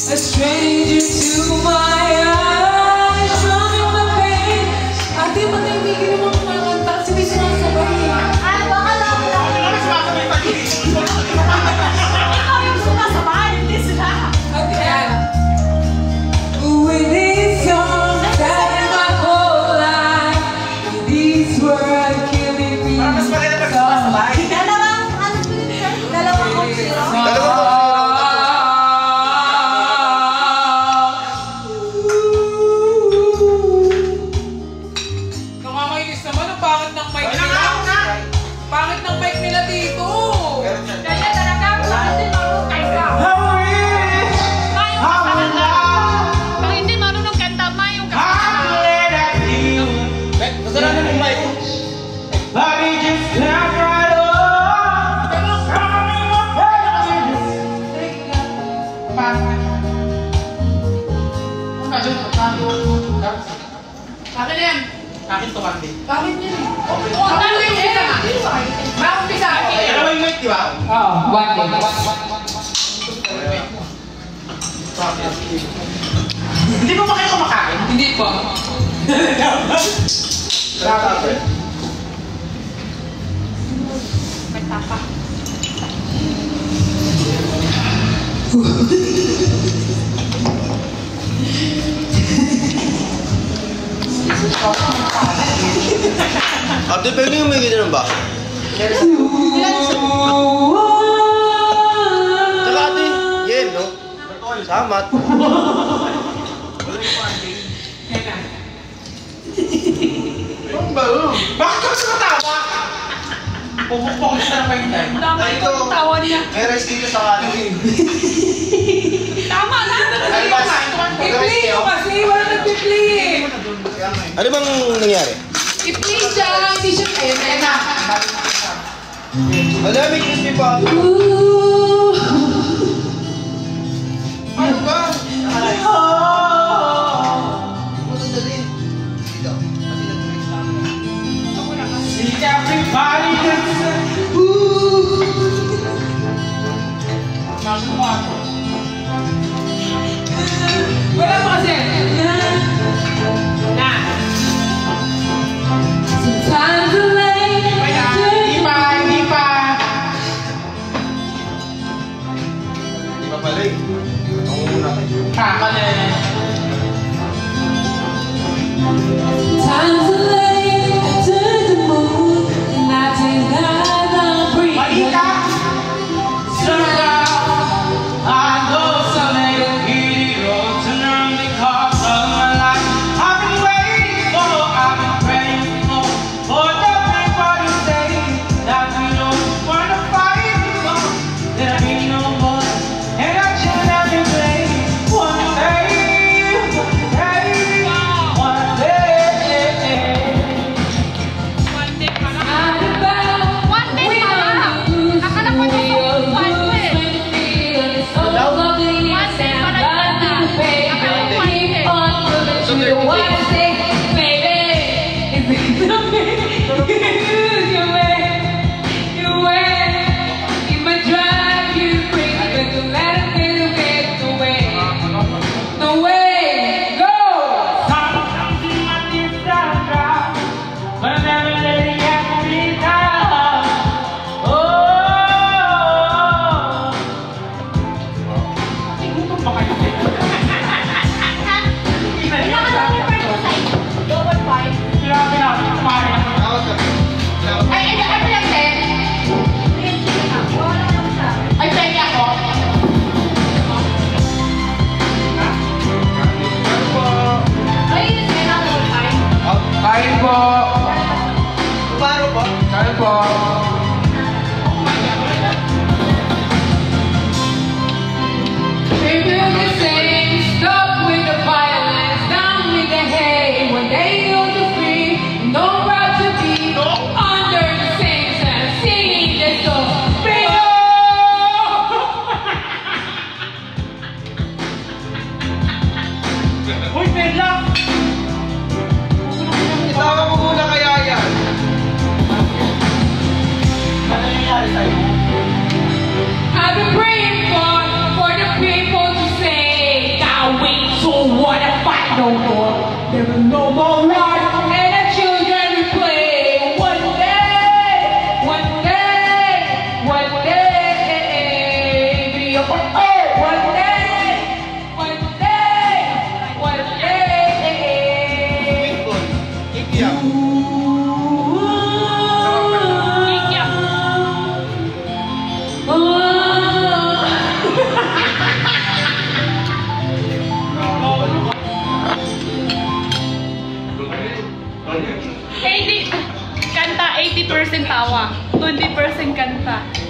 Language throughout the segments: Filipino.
A stranger to my eyes, drumming the pain. Ate, matahimigin mo mga kanta kasi may sumasabay. Ay, baka lang. Ano sumasabay pa din? Ikaw yung sumasabay, hindi sila. Ate, yan. With these songs that in my whole life, these words killing me. Parang mas maganda pag sumasabay. Dalawang, ano po yun, sir? Dalawang kong zero. Nakakainis naman ang pangit ng mic nila. Pangit ng mic nila dito. Kaya talaga, bakit hindi marunong kanta? Pag hindi marunong kanta, may yung kanta. Kasalanan ng mic. Akin na yan. Akin to, Andy. Bakit yan eh? Okay. Makumpisa. Dalawa yung mic, di ba? Oo, one. Hindi mo ba kayo kumakain? Hindi po. Magtapa. Ate, pwede yung may ganyan ba? Tsaka ate, yen, no? Samat. Bakit ka mas matawa? Pupukpok na pa yung time. Tama yung tawa niya. May rice dito sa kanin. Tama na. I-play ko kasi, wala nag-play eh. Ano bang nangyari? I-play siya, hindi siya pwede. Madami crispy pa. Ano ba? Everybody dances. Wala pa kasi. Na. Sometimes the late. Hindi pa. Hindi pa pala eh. Ang muna kayo. Kakala. Times the late. I turn the moon. And I take that long breathe. Malika! Surround. I know someday it'll turn around because of my life. I've been waiting for, I've been praying for everybody to say that we don't wanna fight anymore. There ain't no more, and I should have been playing one day, one day, one day.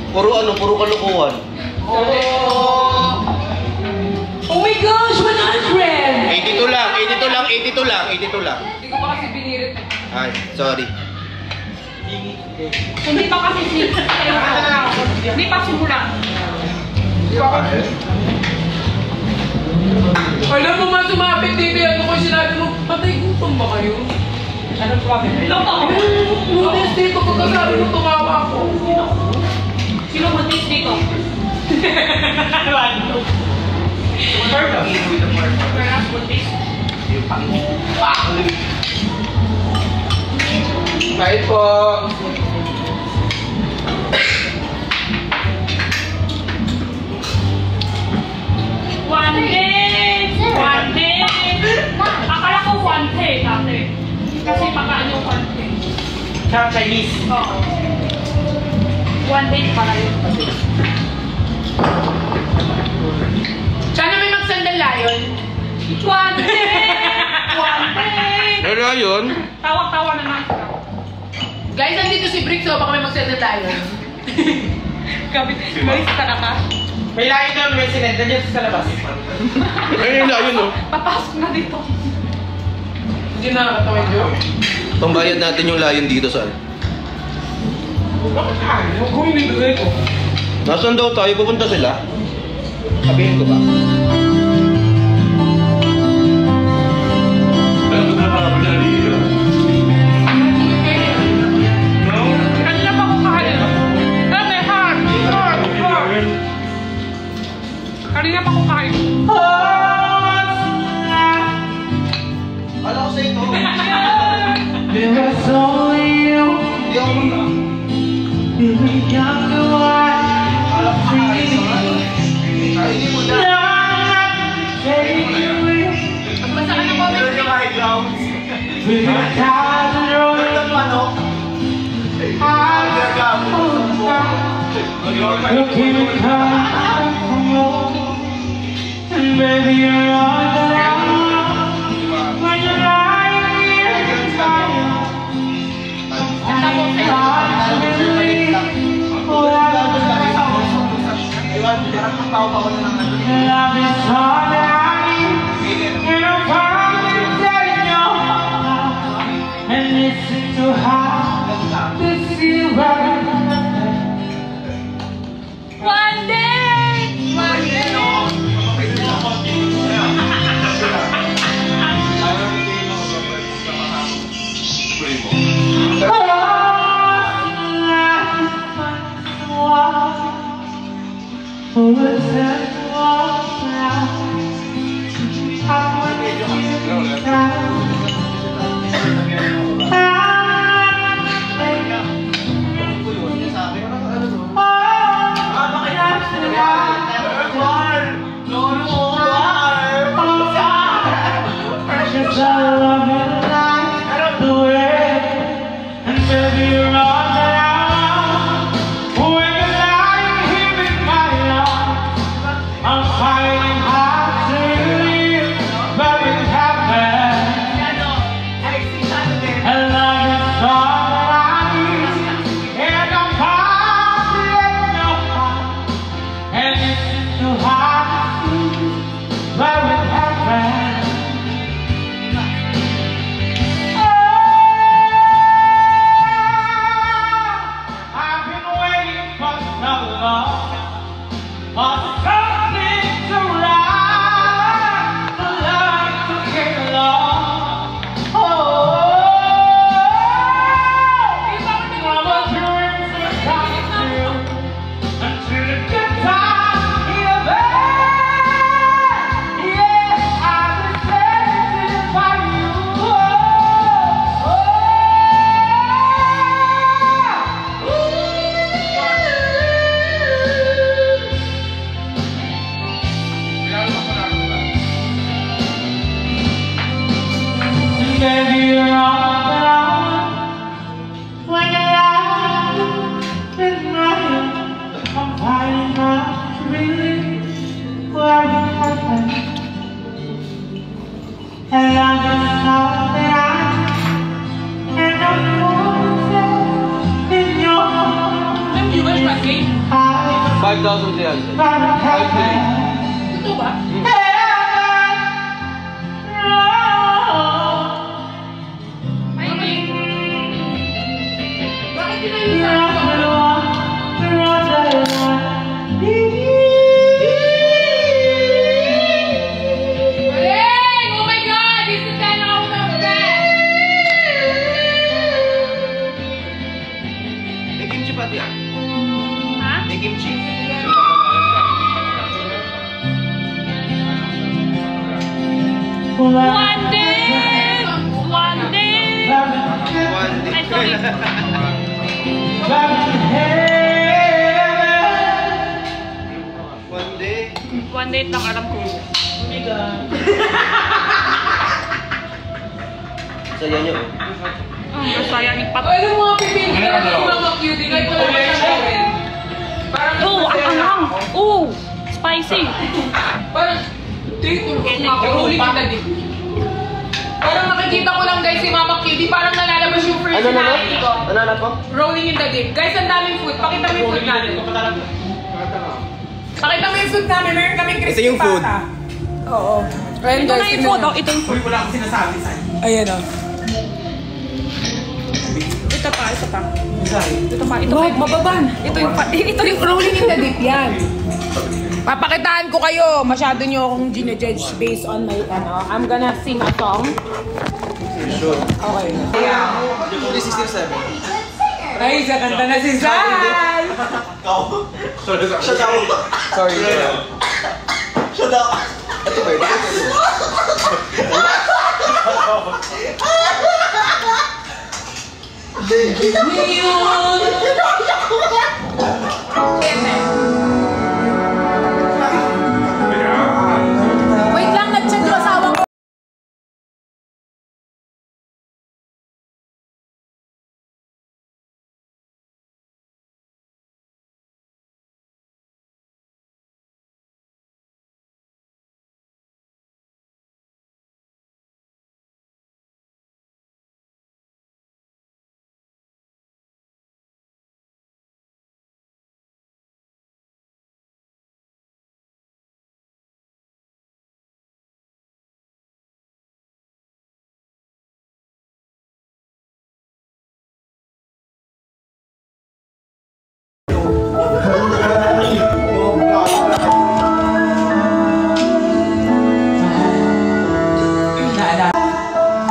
Puro kalokohan. Oh my gosh, 100! 82 lang. Hindi ko pa kasi binirit. Ay, sorry. Hindi pa kasi hindi pa simula. Alam mo man sumapit dito yan kung sinabi mo, patay gutom ba kayo? Anong problem? Totoo. Lunes dito pagkasabi mo tumawa ako. Sino mag-taste dito? Kahit po. One day. Akala ko one day dati. Kasi pagkaan yung one day. Sa Chinese. Oo. One day pala yun. Sana may magsandal layon. One day! Ano yun? Tawa-tawa na lang sila. Guys, nandito si Brick, so baka may magsandal layon. Guys, talaga. May layo doon, may sinenda dyan sa labas. Ay, yung layo, no? Papasok na dito. Hindi nakakatawa yun. Pambayad natin yung layon dito saan? Kung hindi bigay ko. Nasaan daw tayo? Pupunta sila? Sabihin ko ba? Kanina pa ko kahalin. May heart. Kanina pa ko kahalin. Kala ko sa ito. There's only you. Hindi ako muna. Every younger one. Kala ko kakain sa kainin mo na. Magbasa ka na po. Meron yung high grounds. With your tired road. Meron ng manok. Looking to come from home. And baby, you're all that I want. When you're lying here in fire. Tapos Love is all that I need. And I'm finally telling you. And listen to how this is right. one day. Yung viewers pa, game. 5,300. Totoo ba? Bakit yun na yung Galing! Oh my God! This is 10 out of 10! May kimchi pati ah. Ha? May kimchi. One day! One day! One day. Ay, sorry. One day. One day lang alam ko. Saya nyo. Masaya ni Pat. Alam mo, pipili ka na si Mama Cutie. Kahit wala pa siya gawin. Oh, ang anghang! Oh, spicy! Parang, rolling in the deep. Parang nakikita ko lang guys si Mama Cutie. Parang nalalabas yung personality ko. Ano na po? Rolling in the deep. Guys, ang daming food. Pakita mo yung food natin. Pakita mo yung food namin. Meron kaming crispy Ito yung food. pata. Oo. Ayan Ito guys, na yung tingnan food, mo. oh. Ito yung food. Ayan o. Ito pa, ito pa. Ito pa, ito Wow, pa. mababan. Ito yung Rolling in the deep yan. Papakitaan ko kayo. Masyado nyo akong ginajudge based on my, I'm gonna sing a song. Sure. Okay. This is still 7. Ay, sa kanta na si Sal! Shut up. Sorry. Shut up. Ito ba? Wait lang, nag-chat yung asawa ko.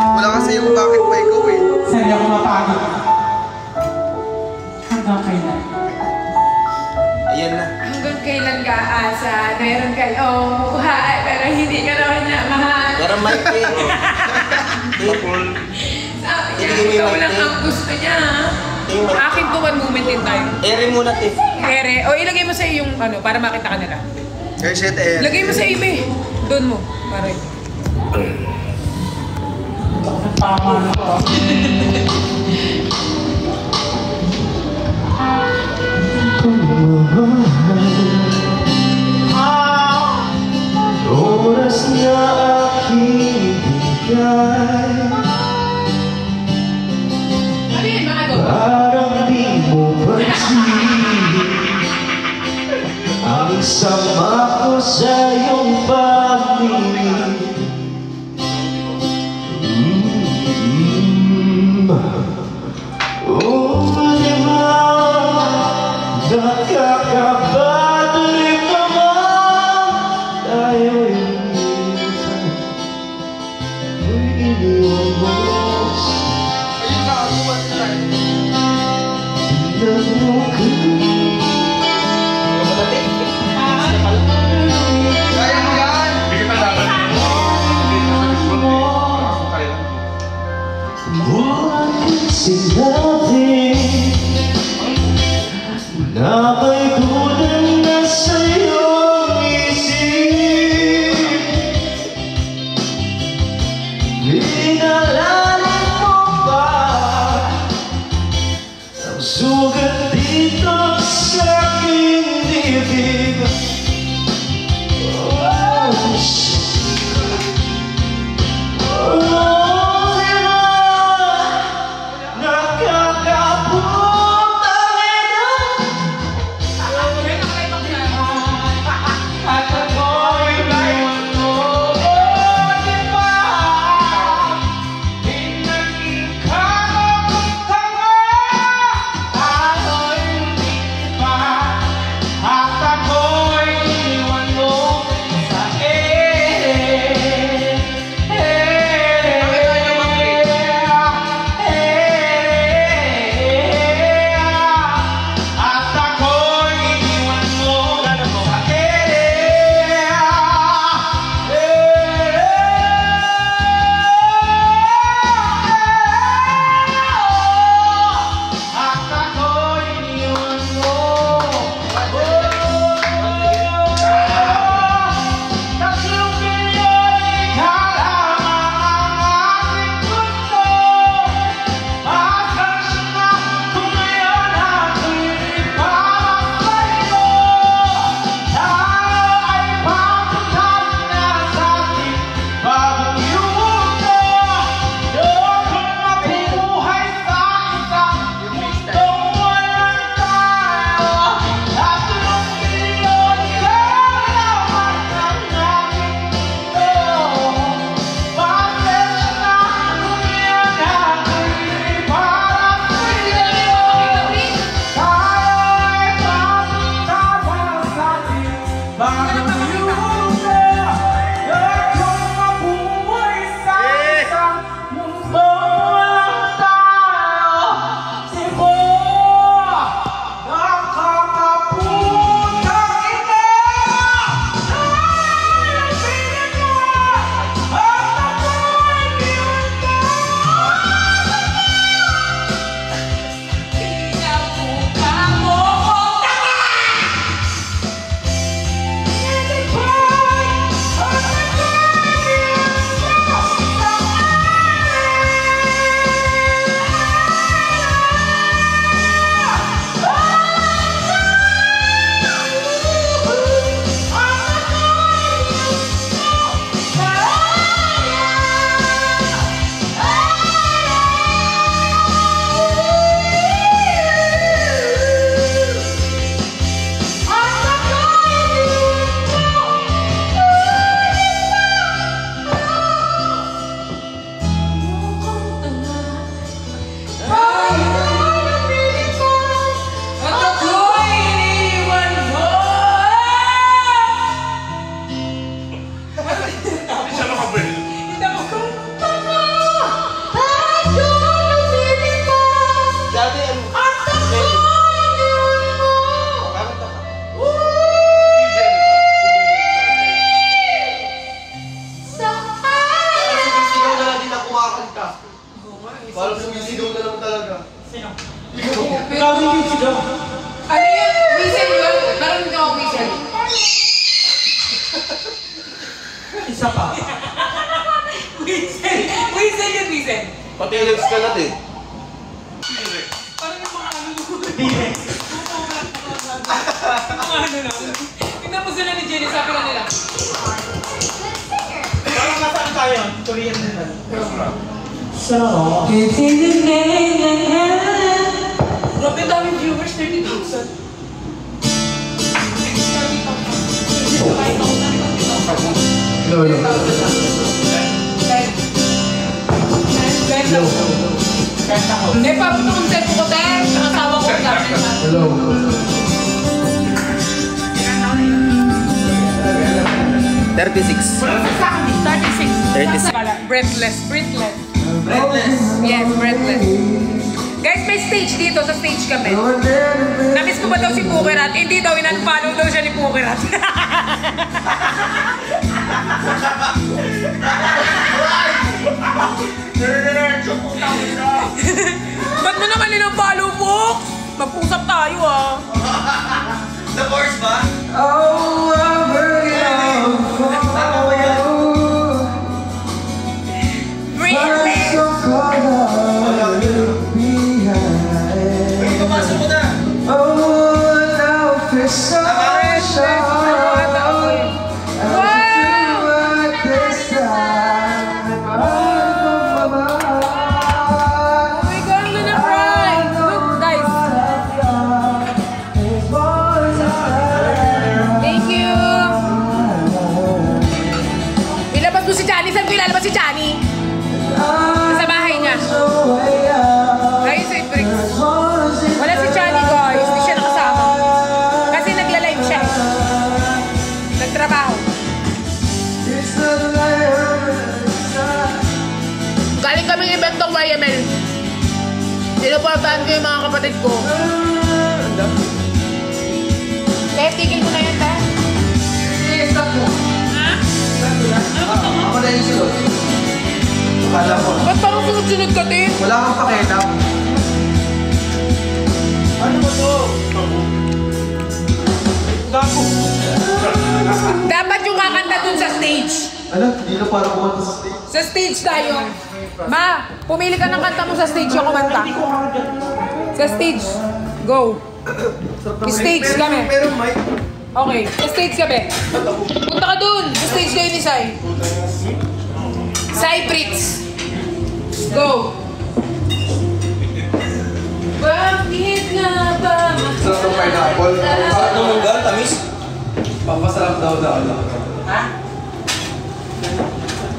Wala kasi yung bakit pa ikaw eh. Saan ako mapagod? Hanggang kailan? Ayan na. Hanggang kailan ka asa? Meron kayong buhay, pero hindi ka raw niya mahal. Pero mic eh. Sabi niya, Hindi ikaw may lang mic. ang gusto niya. Tingin mo. Akin to one moment in time. Ere muna te. Ere, o ilagay mo sa yung ano, para makita ka nila. Reset ere. Lagay mo sa ibe. Doon mo. Para. Tama na to. Oras niya aking bigay, Ano yun, mga go? parang di mo pansin ang sama ko sa iyong pag-ibig. Di ba nakakabalik naman tayo'y minsan mo'y iniwan mo. Tingnan mo Kaya mo yan. Parang sumisigaw na lang talaga. Sino? Ikaw hindi sigaw. Ano yun? Whistle yun? Meron din ako whistle. Isa pa. Whistle! Whistle yun, whistle. Pati legs ka natin. Parang yung mga ano mga ano na. Tingnan po sila ni Jenny, sabi ka nila. Parang nasaan tayo? Korean nila. So, Grabe daming viewers, 30,000. Hello, hello. Hindi, papunta kong tempo ko, te. Nakasawa ko ang dami naman. Hello. Breathless. Yes, breathless. Guys, may stage dito. Sa stage kami. Namiss ko ba daw si Pukirat? Hindi daw, in-unfollow daw siya ni Pukirat. Ba't mo naman in-unfollow, Puk? Mag-usap tayo, ah. The course ba? oh, I'm working on for Breathless. so cold, I look behind. Uy, pumasok mo na. Oh, now it's so short. Ilalabas si Chani sa bahay niya. Ay, sweet drinks. Wala si Chani, guys. Hindi siya nakasama. Kasi nagla-live siya. Nagtrabaho. Galing kaming eventong YML. Sinuportahan ko yung mga kapatid ko. Kaya tigil ko na yan, ta. Stop mo. Ha? Ako na yung sunod. Akala ko. Ba't parang sunod-sunod ka, Tin? Wala kang pakialam. Ano ba to? Gago. Dapat yung kakanta dun sa stage. Ano? Hindi na parang kumanta sa stage. Sa stage tayo. Ma, pumili ka ng kanta mo sa stage yung kumanta. Hindi ko kagad. Sa stage. Go. Stage kami. Pero mic. Okay, sa stage kami. Punta ka dun. Sa stage kayo ni Sai. Sai Brits. Go. Bakit nga ba? Sarap ng pineapple. Sarap ng mangga, tamis. Pampasarap daw. Ha?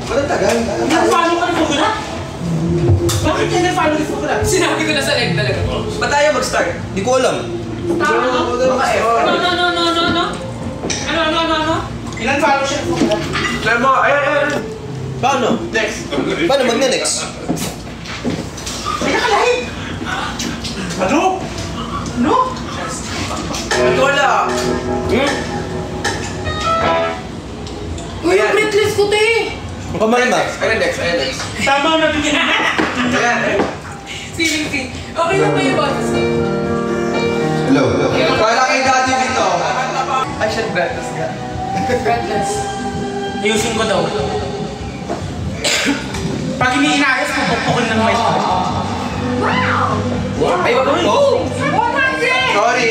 Walang tagal. Nag-follow ka ni Pukirat? Bakit ka nag-follow ni Pukirat? Sinabi ko na sa live talaga. Ba't tayo mag-start? Di ko alam. Tama. Baka F. No. Ilan follow-share mo? Sabi mo, ayan. Paano? Next. Paano mag-next? Ay, nakalahin! Ano? Ano? Wala. Uy, yung breathless ko, te! Pamalima. Ayan, next. Tama na din. Ayan. Siling. Okay na ba yung boses ko? Hello. Wala kay daddy dito. Ay, shit, breathless ka. Breathless. Ayusin ko daw. Pag iniinayos, pupukpukin ng mic. Ay, wag mo. 100! Sorry.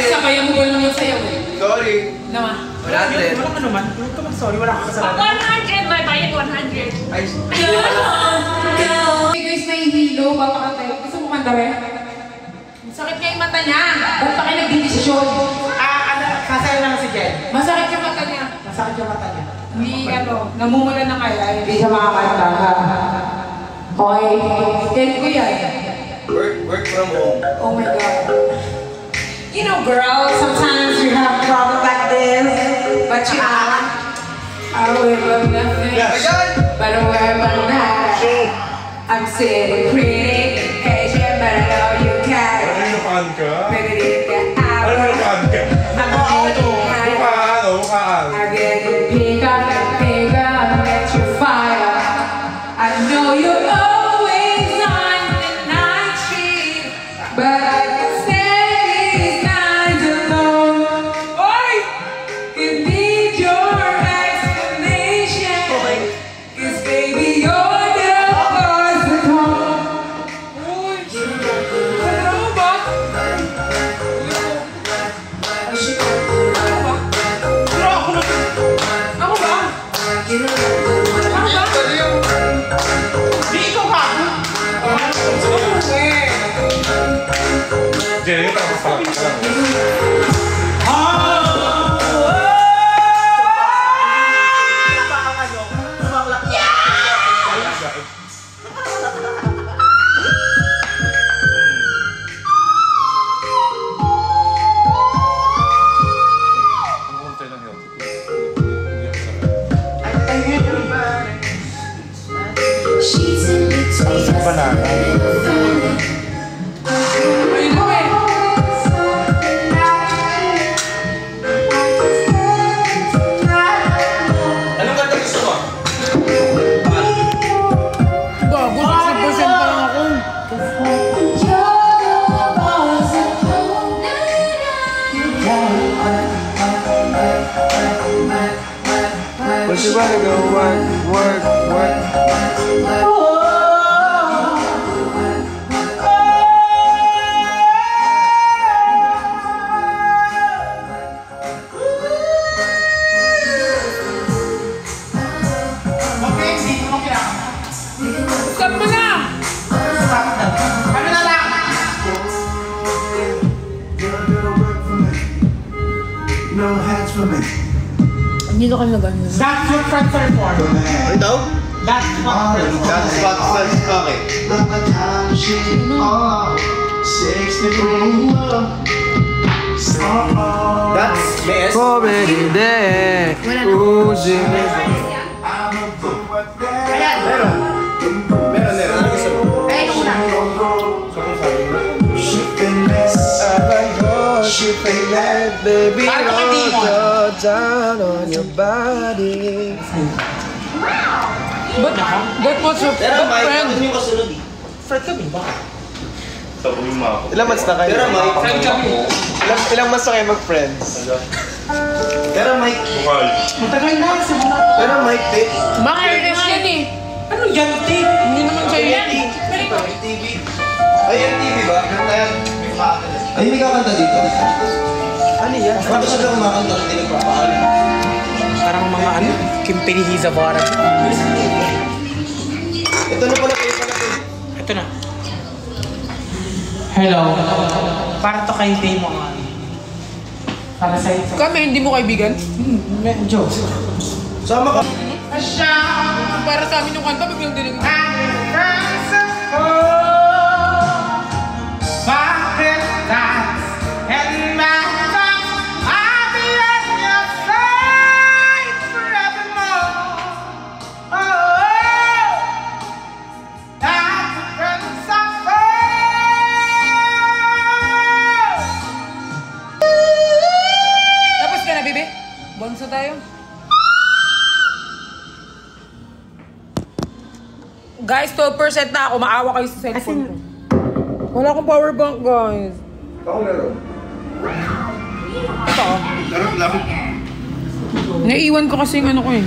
Sabayan mo ba naman sa'yo eh? Sorry. Naman. 100. Wala ka naman. Huwag ka mag-sorry. Wala ka kasalanan. 100, may bayad 100. Ay, Hey guys, nahihilo. Papakatay. Gusto mo kantawin? Masakit nga yung mata niya. Ba't pa kayo nagdidesisyon? Kasaya na si Jen. Masakit yung mata niya. Masakit yung mata niya. Hindi, namumula na kayo. Ay, hindi siya makakanta. Okay. Tell ko yan. Work from home. Oh my God. You know, girls, sometimes you have problems like this, but you know, I will love nothing but a word but not. I'm sitting pretty, patient, but I know you can't. Pretty that I will. I'm getting pick up and get you fire. I know you're always on the night shift, but I can stand these nights alone. Oi! You need your explanation, 'cause baby you're the cause at home. Uy! Ano ba? Ako ba? Di ikaw ka. Jenny, tapos pala. Ayun mo eh. Anong kanta gusto mo? Bago, 60% pa lang ako. But you wanna go work. Okay, hindi mo kailangan. Stop mo na! Ano na lang? No hands for me. Hindi na kami nag-ano. That's what friends are for. Ano daw? That's what friends are That's what says okay. But my time she 60 That's may S. Comedy day. Wala na. Uzi. Meron. Ano gusto mo? Ay, ito muna. Baby, roll down on your body. That was your Pero Mike, friend. ano yung kasunod eh? Friend kami ba? Ilang months na kayo? Pero Mike, Ilang months na kayo mag-friends? pero Mike, Matagal na. Simula. pero Mike, Tate. Bakit nga yan eh? Ano yan, Tate? Hindi naman sa'yo yan. TV. Ay, MTV ba? Ay, may kakanta dito. Ano yan? Bakit siya daw kumakanta at hindi nagpapaalam? Parang mga ano? Kim Pinihiza Barat. Ito na pala kayo pala. Ito na. Hello. Para to kay Day mo nga. Para sa ito. Kami, hindi mo kaibigan? Medyo. Sama ka. Asya. Para sa amin yung kanta, biglang dinig. Bakit that's and my thoughts I be Guys, 12% na ako. Maawa kayo sa cellphone ko. Wala akong power bank, guys. Ako meron. Ito. Darap lang. Naiiwan ko kasi yung ano ko eh.